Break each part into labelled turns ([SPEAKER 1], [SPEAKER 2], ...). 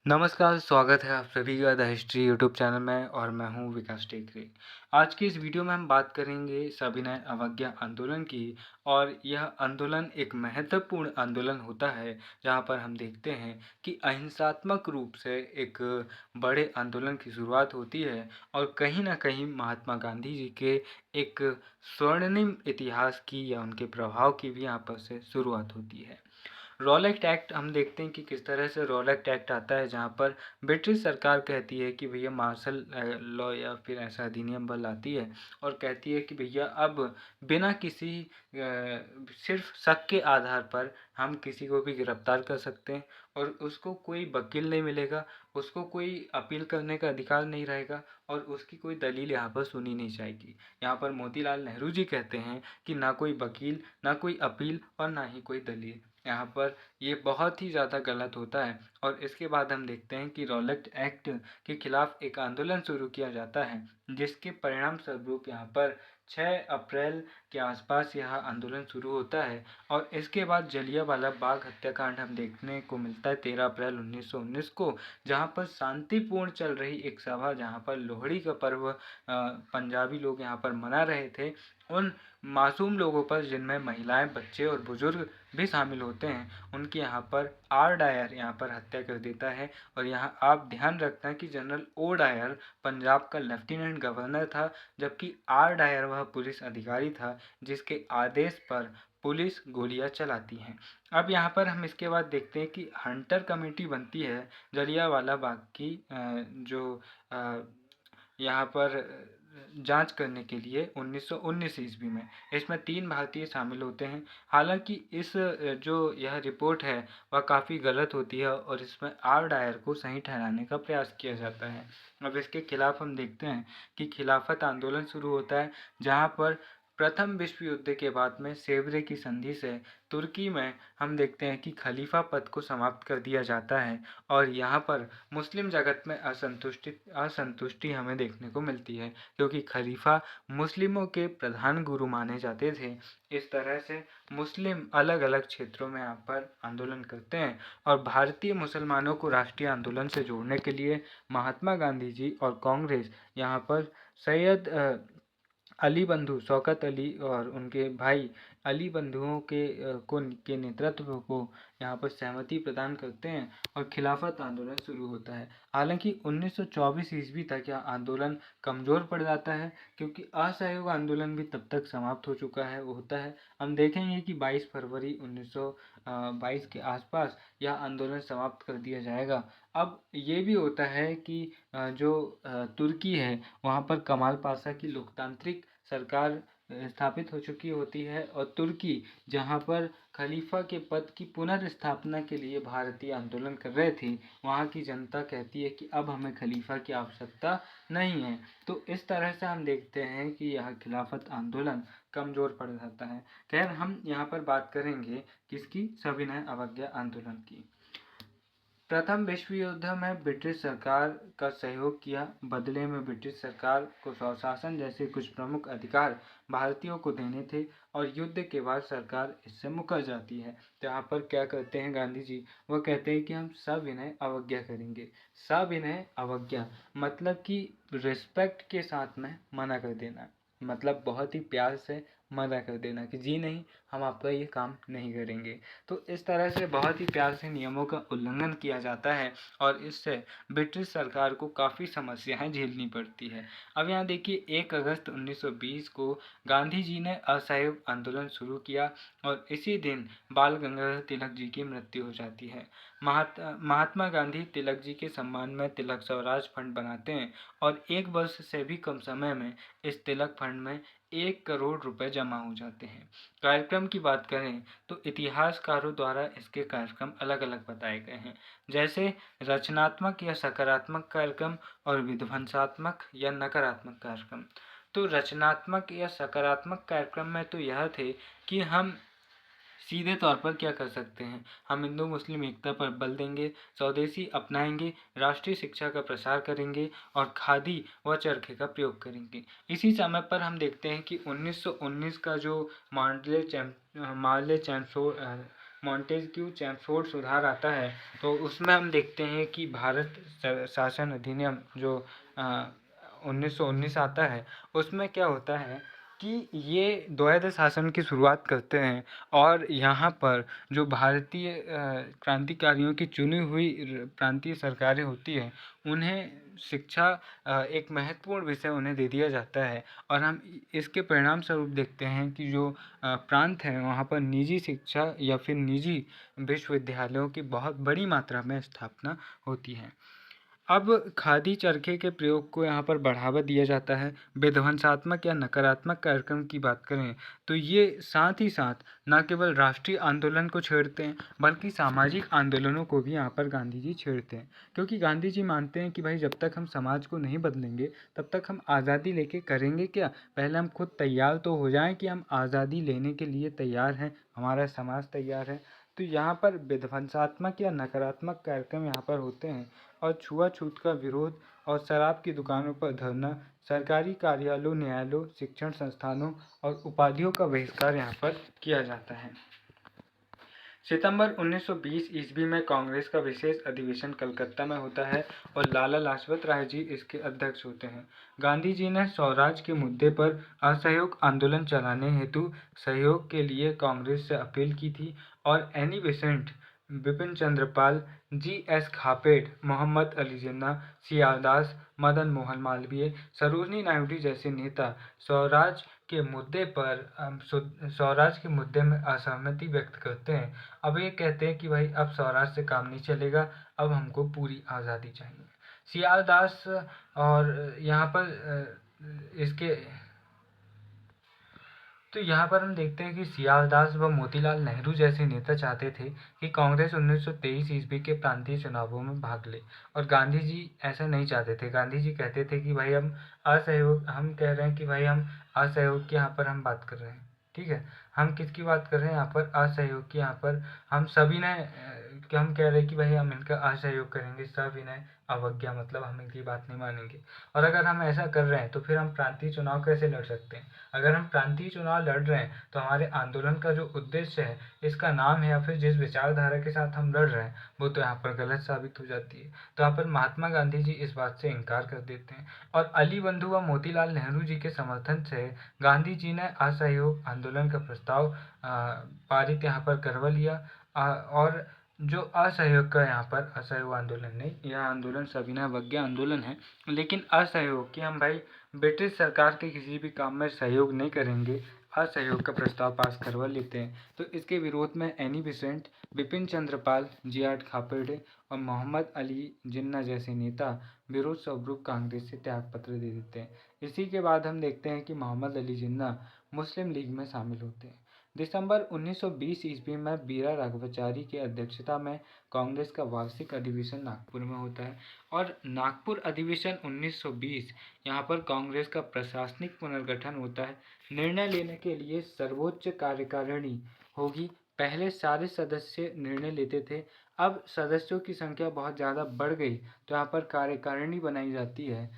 [SPEAKER 1] नमस्कार, स्वागत है आप सभी का द हिस्ट्री यूट्यूब चैनल में और मैं हूं विकास टेकरे। आज की इस वीडियो में हम बात करेंगे सविनय अवज्ञा आंदोलन की। और यह आंदोलन एक महत्वपूर्ण आंदोलन होता है जहां पर हम देखते हैं कि अहिंसात्मक रूप से एक बड़े आंदोलन की शुरुआत होती है और कहीं ना कहीं महात्मा गांधी जी के एक स्वर्णिम इतिहास की या उनके प्रभाव की भी यहाँ पर से शुरुआत होती है। रॉलेट एक्ट हम देखते हैं कि किस तरह से रॉलेट एक्ट आता है जहाँ पर ब्रिटिश सरकार कहती है कि भैया मार्शल लॉ या फिर ऐसा अधिनियम बल लाती है और कहती है कि भैया अब बिना किसी सिर्फ शक के आधार पर हम किसी को भी गिरफ्तार कर सकते हैं और उसको कोई वकील नहीं मिलेगा, उसको कोई अपील करने का अधिकार नहीं रहेगा और उसकी कोई दलील यहाँ पर सुनी नहीं जाएगी। यहाँ पर मोतीलाल नेहरू जी कहते हैं कि ना कोई वकील, ना कोई अपील और ना ही कोई दलील। यहाँ पर ये बहुत ही ज़्यादा गलत होता है और इसके बाद हम देखते हैं कि रॉलेट एक्ट के खिलाफ एक आंदोलन शुरू किया जाता है जिसके परिणाम स्वरूप यहाँ पर 6 अप्रैल के आसपास यह आंदोलन शुरू होता है। और इसके बाद जलियांवाला बाग हत्याकांड हम देखने को मिलता है 13 अप्रैल 1919 को, जहाँ पर शांतिपूर्ण चल रही एक सभा, जहाँ पर लोहड़ी का पर्व पंजाबी लोग यहाँ पर मना रहे थे, उन मासूम लोगों पर जिनमें महिलाएं, बच्चे और बुजुर्ग भी शामिल होते हैं, उनकी यहाँ पर आर डायर यहाँ पर हत्या कर देता है। और यहाँ आप ध्यान रखना कि जनरल ओ डायर पंजाब का लेफ्टिनेंट गवर्नर था, जबकि आर डायर वह पुलिस अधिकारी था जिसके आदेश पर पुलिस गोलियां चलाती हैं। अब यहाँ पर हम इसके बाद देखते हैं कि हंटर कमेटी बनती है जलियांवाला बाग की, जो यहाँ पर जांच करने के लिए 1919 ईस्वी में। इसमें 3 भारतीय शामिल होते हैं। हालांकि इस जो यह रिपोर्ट है वह काफ़ी गलत होती है और इसमें आर डायर को सही ठहराने का प्रयास किया जाता है। अब इसके खिलाफ हम देखते हैं कि खिलाफत आंदोलन शुरू होता है, जहाँ पर प्रथम विश्व युद्ध के बाद में सेवरे की संधि से तुर्की में हम देखते हैं कि खलीफा पद को समाप्त कर दिया जाता है और यहाँ पर मुस्लिम जगत में असंतुष्टि हमें देखने को मिलती है, क्योंकि खलीफा मुस्लिमों के प्रधान गुरु माने जाते थे। इस तरह से मुस्लिम अलग अलग क्षेत्रों में यहाँ पर आंदोलन करते हैं और भारतीय मुसलमानों को राष्ट्रीय आंदोलन से जोड़ने के लिए महात्मा गांधी जी और कांग्रेस यहाँ पर सैयद अली बंधु शौकत अली और उनके भाई अली बंधुओं के नेतृत्व को यहाँ पर सहमति प्रदान करते हैं और खिलाफत आंदोलन शुरू होता है। हालांकि 1924 ईस्वी तक यह आंदोलन कमज़ोर पड़ जाता है, क्योंकि असहयोग आंदोलन भी तब तक समाप्त हो चुका है होता है। हम देखेंगे कि 22 फरवरी 1922 के आसपास यह आंदोलन समाप्त कर दिया जाएगा। अब ये भी होता है कि जो तुर्की है वहाँ पर कमाल पाशा की लोकतांत्रिक सरकार स्थापित हो चुकी होती है और तुर्की, जहाँ पर खलीफा के पद की पुनर्स्थापना के लिए भारतीय आंदोलन कर रहे थे, वहाँ की जनता कहती है कि अब हमें खलीफा की आवश्यकता नहीं है। तो इस तरह से हम देखते हैं कि यह खिलाफत आंदोलन कमज़ोर पड़ जाता है। खैर, हम यहाँ पर बात करेंगे किसकी? सविनय अवज्ञा आंदोलन की। प्रथम विश्व युद्ध में ब्रिटिश सरकार का सहयोग किया, बदले में ब्रिटिश सरकार को स्वशासन जैसे कुछ प्रमुख अधिकार भारतीयों को देने थे और युद्ध के बाद सरकार इससे मुकर जाती है। यहाँ पर क्या करते हैं गांधी जी? वह कहते हैं कि हम सविनय अवज्ञा करेंगे। सविनय अवज्ञा मतलब कि रिस्पेक्ट के साथ में मना कर देना, मतलब बहुत ही प्यार से मना कर देना कि जी नहीं, हम आपका ये काम नहीं करेंगे। तो इस तरह से बहुत ही प्यार से नियमों का उल्लंघन किया जाता है और इससे ब्रिटिश सरकार को काफ़ी समस्याएं झेलनी पड़ती है। अब यहाँ देखिए, 1 अगस्त 1920 को गांधी जी ने असहयोग आंदोलन शुरू किया और इसी दिन बाल गंगाधर तिलक जी की मृत्यु हो जाती है। महात्मा गांधी तिलक जी के सम्मान में तिलक स्वराज फंड बनाते हैं और 1 वर्ष से भी कम समय में इस तिलक फंड में 1 करोड़ रुपए जमा हो जाते हैं। कार्यक्रम की बात करें तो इतिहासकारों द्वारा इसके कार्यक्रम अलग अलग बताए गए हैं, जैसे रचनात्मक या सकारात्मक कार्यक्रम और विध्वंसात्मक या नकारात्मक कार्यक्रम। तो रचनात्मक या सकारात्मक कार्यक्रम में तो यह थे कि हम सीधे तौर पर क्या कर सकते हैं, हम हिंदू मुस्लिम एकता पर बल देंगे, स्वदेशी अपनाएंगे, राष्ट्रीय शिक्षा का प्रसार करेंगे और खादी व चरखे का प्रयोग करेंगे। इसी समय पर हम देखते हैं कि 1919 का जो मार्ले मॉन्टेस्क्यू चैमफोर्ड सुधार आता है, तो उसमें हम देखते हैं कि भारत शासन अधिनियम जो 1919 आता है, उसमें क्या होता है कि ये द्वैध शासन की शुरुआत करते हैं और यहाँ पर जो भारतीय क्रांतिकारियों की चुनी हुई प्रांतीय सरकारें होती हैं, उन्हें शिक्षा एक महत्वपूर्ण विषय उन्हें दे दिया जाता है। और हम इसके परिणाम स्वरूप देखते हैं कि जो प्रांत हैं वहाँ पर निजी शिक्षा या फिर निजी विश्वविद्यालयों की बहुत बड़ी मात्रा में स्थापना होती है। अब खादी चरखे के प्रयोग को यहाँ पर बढ़ावा दिया जाता है। विध्वंसात्मक या नकारात्मक कार्यक्रम की बात करें तो ये साथ ही साथ न केवल राष्ट्रीय आंदोलन को छेड़ते हैं, बल्कि सामाजिक आंदोलनों को भी यहाँ पर गांधी जी छेड़ते हैं, क्योंकि गांधी जी मानते हैं कि भाई जब तक हम समाज को नहीं बदलेंगे तब तक हम आज़ादी लेके करेंगे क्या। पहले हम खुद तैयार तो हो जाएं कि हम आज़ादी लेने के लिए तैयार हैं, हमारा समाज तैयार है। तो यहाँ पर विध्वंसात्मक या नकारात्मक कार्यक्रम यहाँ पर होते हैं और छुआछूत का विरोध और शराब की दुकानों पर धरना, सरकारी कार्यालयों, न्यायालयों, शिक्षण संस्थानों और उपाधियों का बहिष्कार यहाँ पर किया जाता है। सितंबर 1920 ईस्वी में कांग्रेस का विशेष अधिवेशन कलकत्ता में होता है और लाला लाजपत राय जी इसके अध्यक्ष होते हैं। गांधी जी ने स्वराज के मुद्दे पर असहयोग आंदोलन चलाने हेतु सहयोग के लिए कांग्रेस से अपील की थी और Annie Besant, Bipin Chandra Pal, GS. खापेड़, Mohammad Ali Jinnah, सियालदास, Madan Mohan Malviya, Sarojini Naidu जैसे नेता स्वराज के मुद्दे पर स्वराज के मुद्दे में असहमति व्यक्त करते हैं। अब ये कहते हैं कि भाई अब स्वराज से काम नहीं चलेगा, अब हमको पूरी आज़ादी चाहिए। सियालदास और यहाँ पर इसके तो यहाँ पर हम देखते हैं कि सियालदास व मोतीलाल नेहरू जैसे नेता चाहते थे कि कांग्रेस 1923 ईस्वी के प्रांतीय चुनावों में भाग ले, और गांधी जी ऐसा नहीं चाहते थे। गांधी जी कहते थे कि भाई हम कह रहे हैं कि भाई हम असहयोग की यहाँ पर हम बात कर रहे हैं, ठीक है। हम किसकी बात कर रहे हैं यहाँ पर? असहयोग की। यहाँ पर हम सभी ने हम कह रहे हैं कि भाई हम इनका असहयोग करेंगे, सविनय अवज्ञा, मतलब हम इनकी बात नहीं मानेंगे। और अगर हम ऐसा कर रहे हैं तो फिर हम प्रांतीय चुनाव कैसे लड़ सकते हैं? अगर हम प्रांतीय चुनाव लड़ रहे हैं तो हमारे आंदोलन का जो उद्देश्य है, इसका नाम है या फिर जिस विचारधारा के साथ हम लड़ रहे हैं, वो तो यहाँ पर गलत साबित हो जाती है। तो यहाँ पर महात्मा गांधी जी इस बात से इनकार कर देते हैं और अली बंधु व मोतीलाल नेहरू जी के समर्थन से गांधी जी ने असहयोग आंदोलन का प्रस्ताव पारित यहाँ पर करवा लिया। और जो असहयोग का यहाँ पर असहयोग आंदोलन नहीं, यह आंदोलन सविनय अवज्ञा आंदोलन है, लेकिन असहयोग कि हम भाई ब्रिटिश सरकार के किसी भी काम में सहयोग नहीं करेंगे, असहयोग का प्रस्ताव पास करवा लेते हैं। तो इसके विरोध में Annie Besant, Bipin Chandra Pal, G.R.. Khaparde और मोहम्मद अली जिन्ना जैसे नेता विरोध स्वरूप कांग्रेस से त्यागपत्र दे देते हैं। इसी के बाद हम देखते हैं कि मोहम्मद अली जिन्ना मुस्लिम लीग में शामिल होते हैं। दिसंबर 1920 ईस्वी में बीरा राघवाचारी की अध्यक्षता में कांग्रेस का वार्षिक अधिवेशन नागपुर में होता है और नागपुर अधिवेशन 1920 यहाँ पर कांग्रेस का प्रशासनिक पुनर्गठन होता है। निर्णय लेने के लिए सर्वोच्च कार्यकारिणी होगी। पहले सारे सदस्य निर्णय लेते थे, अब सदस्यों की संख्या बहुत ज़्यादा बढ़ गई तो यहाँ पर कार्यकारिणी बनाई जाती है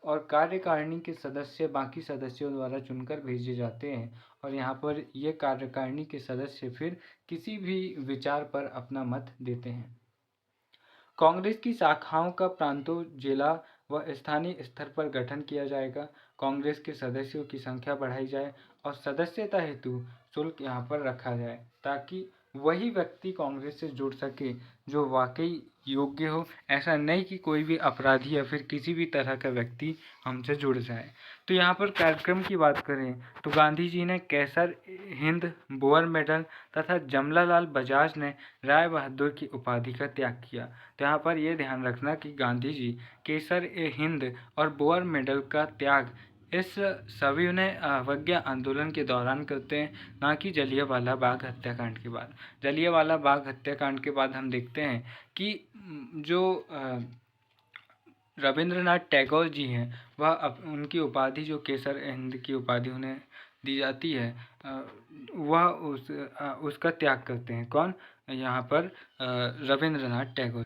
[SPEAKER 1] और कार्यकारिणी के सदस्य बाकी सदस्यों द्वारा चुनकर भेजे जाते हैं और यहाँ पर ये कार्यकारिणी के सदस्य फिर किसी भी विचार पर अपना मत देते हैं। कांग्रेस की शाखाओं का प्रांतों, जिला व स्थानीय स्तर पर गठन किया जाएगा। कांग्रेस के सदस्यों की संख्या बढ़ाई जाए और सदस्यता हेतु शुल्क यहाँ पर रखा जाए ताकि वही व्यक्ति कांग्रेस से जुड़ सके जो वाकई योग्य हो। ऐसा नहीं कि कोई भी अपराधी या फिर किसी भी तरह का व्यक्ति हमसे जुड़ जाए। तो यहाँ पर कार्यक्रम की बात करें तो गांधी जी ने कैसर हिंद बोअर मेडल तथा जमनालाल बजाज ने राय बहादुर की उपाधि का त्याग किया। तो यहाँ पर यह ध्यान रखना कि गांधी जी केसर ए हिंद और बोअर मेडल का त्याग इस सविनय अवज्ञा आंदोलन के दौरान करते हैं, ना कि जलियांवाला बाग हत्याकांड के बाद। जलियांवाला बाग हत्याकांड के बाद हम देखते हैं कि जो रविंद्रनाथ टैगोर जी हैं वह उनकी उपाधि जो केसर हिंद की उपाधि उन्हें दी जाती है, वह उसका त्याग करते हैं। कौन? यहाँ पर रविंद्रनाथ टैगोर।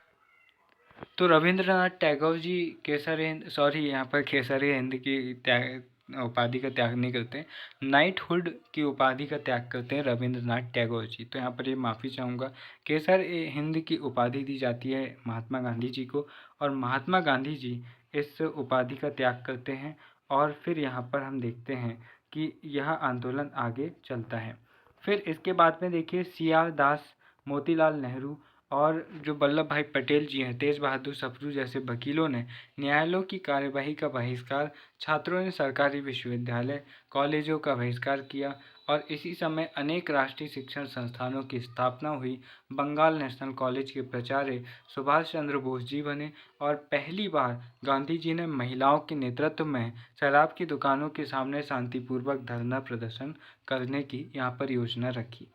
[SPEAKER 1] तो रविंद्रनाथ टैगोर जी केसर हिंद, यहाँ पर केसर हिंद की उपाधि का त्याग नहीं करते, नाइटहुड की उपाधि का त्याग करते हैं रविंद्रनाथ टैगोर जी। तो यहाँ पर ये माफ़ी चाहूँगा। केसर ए हिंद की उपाधि दी जाती है महात्मा गांधी जी को, और महात्मा गांधी जी इस उपाधि का त्याग करते हैं। और फिर यहाँ पर हम देखते हैं कि यह आंदोलन आगे चलता है। फिर इसके बाद में देखिए CR दास, मोतीलाल नेहरू और जो वल्लभ भाई पटेल जी हैं, तेज बहादुर सप्रू जैसे वकीलों ने न्यायालयों की कार्यवाही का बहिष्कार, छात्रों ने सरकारी विश्वविद्यालय कॉलेजों का बहिष्कार किया, और इसी समय अनेक राष्ट्रीय शिक्षण संस्थानों की स्थापना हुई। बंगाल नेशनल कॉलेज के प्राचार्य सुभाष चंद्र बोस जी बने, और पहली बार गांधी जी ने महिलाओं के नेतृत्व में शराब की दुकानों के सामने शांतिपूर्वक धरना प्रदर्शन करने की यहाँ पर योजना रखी।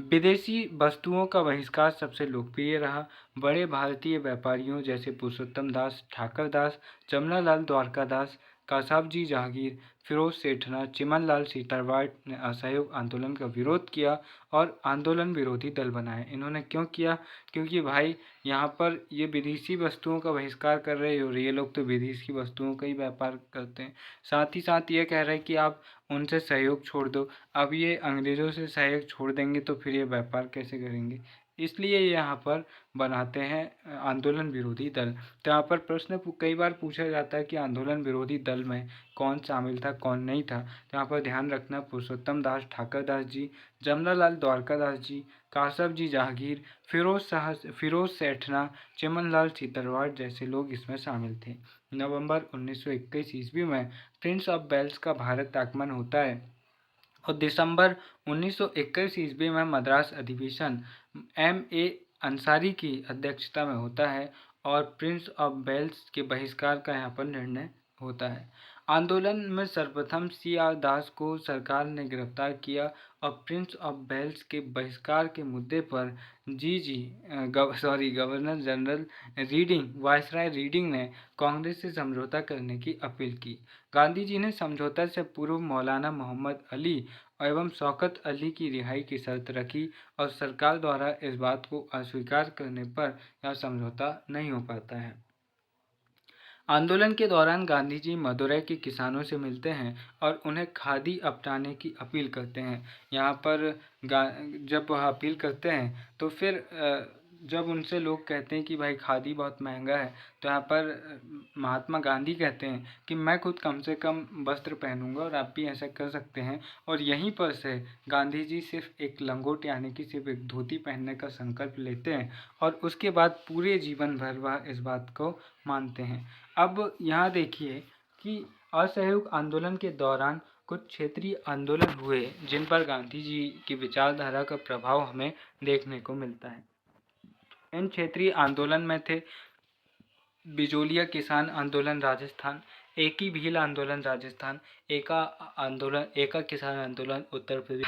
[SPEAKER 1] विदेशी वस्तुओं का बहिष्कार सबसे लोकप्रिय रहा। बड़े भारतीय व्यापारियों जैसे पुरुषोत्तम दास, ठाकर दास, जमनालाल द्वारकादास, कासाबजी जहांगीर, फिरोज सेठना, चिमनलाल सीतरवाट ने असहयोग आंदोलन का विरोध किया और आंदोलन विरोधी दल बनाए। इन्होंने क्यों किया? क्योंकि भाई यहाँ पर ये विदेशी वस्तुओं का बहिष्कार कर रहे हो, ये लोग तो विदेशी वस्तुओं का ही व्यापार करते हैं। साथ ही साथ ये कह रहे हैं कि आप उनसे सहयोग छोड़ दो। अब ये अंग्रेज़ों से सहयोग छोड़ देंगे तो फिर ये व्यापार कैसे करेंगे? इसलिए यहाँ पर बनाते हैं आंदोलन विरोधी दल। तो यहाँ पर प्रश्न कई बार पूछा जाता है कि आंदोलन विरोधी दल में कौन शामिल था, कौन नहीं था। तो यहाँ पर ध्यान रखना, पुरुषोत्तम दास, ठाकर दास जी, जमनालाल द्वारकादास जी, कासफजी जहांगीर, फिरोज सेठना, चिमनलाल सीतरवाट जैसे लोग इसमें शामिल थे। नवंबर 1921 ईस्वी में प्रिंस ऑफ वेल्स का भारत आगमन होता है, और दिसंबर 1921 ईस्वी में मद्रास अधिवेशन MA अंसारी की अध्यक्षता में होता है, और प्रिंस ऑफ वेल्स के बहिष्कार का यहाँ पर निर्णय होता है। आंदोलन में सर्वप्रथम CR दास को सरकार ने गिरफ्तार किया, और प्रिंस ऑफ वेल्स के बहिष्कार के मुद्दे पर गवर्नर जनरल वायसराय रीडिंग ने कांग्रेस से समझौता करने की अपील की। गांधी जी ने समझौता से पूर्व मौलाना मोहम्मद अली एवं शौकत अली की रिहाई की शर्त रखी, और सरकार द्वारा इस बात को अस्वीकार करने पर यह समझौता नहीं हो पाता है। आंदोलन के दौरान गांधी जी मदुरै के किसानों से मिलते हैं और उन्हें खादी अपनाने की अपील करते हैं। यहाँ पर जब वह अपील करते हैं तो फिर जब उनसे लोग कहते हैं कि भाई खादी बहुत महंगा है, तो यहाँ पर महात्मा गांधी कहते हैं कि मैं खुद कम से कम वस्त्र पहनूंगा और आप भी ऐसा कर सकते हैं। और यहीं पर से गांधी जी सिर्फ एक लंगोट यानी कि सिर्फ एक धोती पहनने का संकल्प लेते हैं, और उसके बाद पूरे जीवन भर वह इस बात को मानते हैं। अब यहाँ देखिए कि असहयोग आंदोलन के दौरान कुछ क्षेत्रीय आंदोलन हुए जिन पर गांधी जी की विचारधारा का प्रभाव हमें देखने को मिलता है। इन क्षेत्रीय आंदोलन में थे बिजोलिया किसान आंदोलन राजस्थान, एकी भील आंदोलन राजस्थान, एका किसान आंदोलन उत्तर प्रदेश,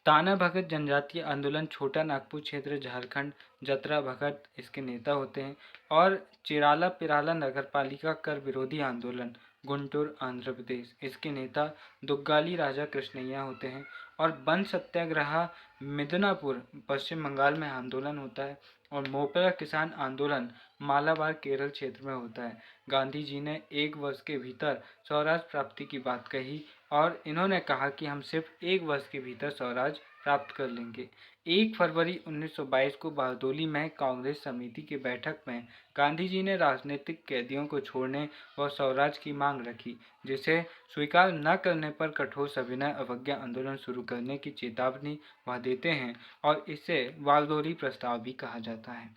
[SPEAKER 1] ताना भगत जनजातीय आंदोलन छोटा नागपुर क्षेत्र झारखंड, जतरा भगत इसके नेता होते हैं, और चिराला पिराला नगरपालिका कर विरोधी आंदोलन गुंटूर आंध्र प्रदेश, इसके नेता दुग्गाली राजा कृष्णैया होते हैं। और वन सत्याग्रह मिदनापुर पश्चिम बंगाल में आंदोलन होता है, और मोपरा किसान आंदोलन मालाबार केरल क्षेत्र में होता है। गांधी जी ने 1 वर्ष के भीतर स्वराज प्राप्ति की बात कही, और इन्होंने कहा कि हम सिर्फ 1 वर्ष के भीतर स्वराज प्राप्त कर लेंगे। 1 फरवरी 1922 को बारदोली में कांग्रेस समिति की बैठक में गांधी जी ने राजनीतिक कैदियों को छोड़ने व स्वराज की मांग रखी, जिसे स्वीकार न करने पर कठोर सविनय अवज्ञा आंदोलन शुरू करने की चेतावनी वह देते हैं, और इसे बारदोली प्रस्ताव भी कहा जाता है।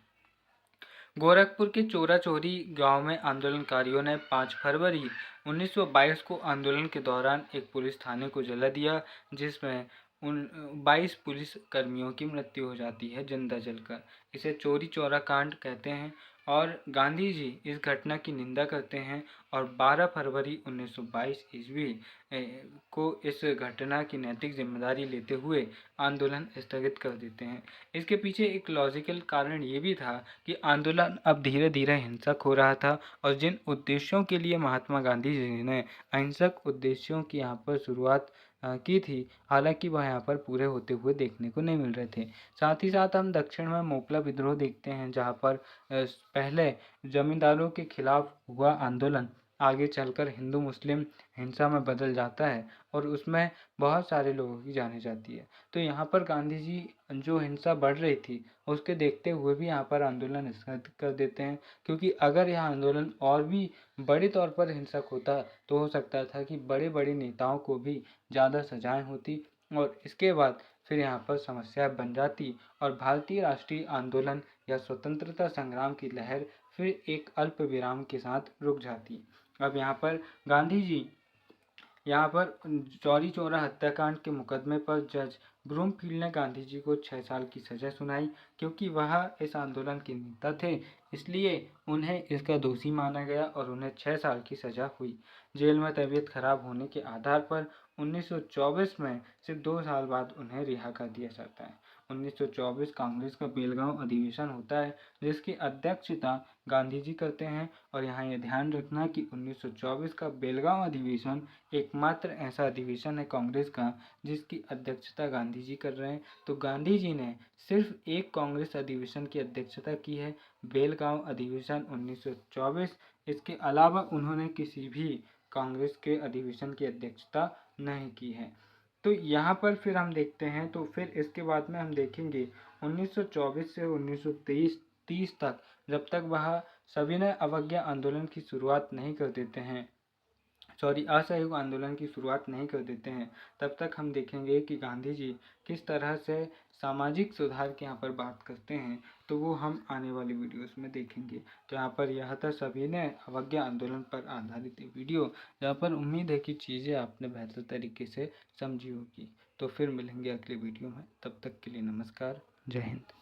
[SPEAKER 1] गोरखपुर के चोरा चोरी गांव में आंदोलनकारियों ने 5 फरवरी 1922 को आंदोलन के दौरान एक पुलिस थाने को जला दिया, जिसमें 22 पुलिस कर्मियों की मृत्यु हो जाती है जिंदा जलकर। इसे चोरी चौरा कांड कहते हैं, और गांधी जी इस घटना की निंदा करते हैं, और 12 फरवरी 1922 ईस्वी को इस घटना की नैतिक जिम्मेदारी लेते हुए आंदोलन स्थगित कर देते हैं। इसके पीछे एक लॉजिकल कारण ये भी था कि आंदोलन अब धीरे धीरे हिंसक हो रहा था, और जिन उद्देश्यों के लिए महात्मा गांधी जी ने अहिंसक उद्देश्यों की यहाँ पर शुरुआत की थी, हालांकि वह यहाँ पर पूरे होते हुए देखने को नहीं मिल रहे थे। साथ ही साथ हम दक्षिण में मोपला विद्रोह देखते हैं, जहाँ पर पहले जमींदारों के खिलाफ हुआ आंदोलन आगे चलकर हिंदू मुस्लिम हिंसा में बदल जाता है और उसमें बहुत सारे लोगों की जानें जाती है। तो यहाँ पर गांधी जी जो हिंसा बढ़ रही थी उसके देखते हुए भी यहाँ पर आंदोलन स्थगित कर देते हैं, क्योंकि अगर यह आंदोलन और भी बड़े तौर पर हिंसक होता तो हो सकता था कि बड़े बड़े नेताओं को भी ज़्यादा सजाएं होती और इसके बाद फिर यहाँ पर समस्या बन जाती और भारतीय राष्ट्रीय आंदोलन या स्वतंत्रता संग्राम की लहर फिर एक अल्प विराम के साथ रुक जाती। अब यहाँ पर चौरी चौरा हत्याकांड के मुकदमे पर जज ब्रूमफील्ड ने गांधी जी को 6 साल की सजा सुनाई, क्योंकि वह इस आंदोलन के नेता थे, इसलिए उन्हें इसका दोषी माना गया और उन्हें 6 साल की सजा हुई। जेल में तबीयत खराब होने के आधार पर 1924 में सिर्फ 2 साल बाद उन्हें रिहा कर दिया जाता है। 1924 कांग्रेस का बेलगांव अधिवेशन होता है, जिसकी अध्यक्षता गांधी जी करते हैं। और यहाँ यह ध्यान रखना कि 1924 का बेलगांव अधिवेशन एकमात्र ऐसा अधिवेशन है कांग्रेस का जिसकी अध्यक्षता गांधी जी कर रहे हैं। तो गांधी जी ने सिर्फ एक कांग्रेस अधिवेशन की अध्यक्षता की है, बेलगांव अधिवेशन 1924। इसके अलावा उन्होंने किसी भी कांग्रेस के अधिवेशन की अध्यक्षता नहीं की है। तो यहाँ पर फिर हम देखते हैं, तो फिर इसके बाद में हम देखेंगे 1924 से 1930 तक, जब तक वह सविनय अवज्ञा आंदोलन की शुरुआत नहीं कर देते हैं, असहयोग आंदोलन की शुरुआत नहीं कर देते हैं, तब तक हम देखेंगे कि गांधी जी किस तरह से सामाजिक सुधार की यहाँ पर बात करते हैं, तो वो हम आने वाली वीडियोस में देखेंगे। तो यहाँ पर यह था सविनय अवज्ञा आंदोलन पर आधारित वीडियो, जहाँ पर उम्मीद है कि चीज़ें आपने बेहतर तरीके से समझी होगी। तो फिर मिलेंगे अगले वीडियो में, तब तक के लिए नमस्कार, जय हिंद।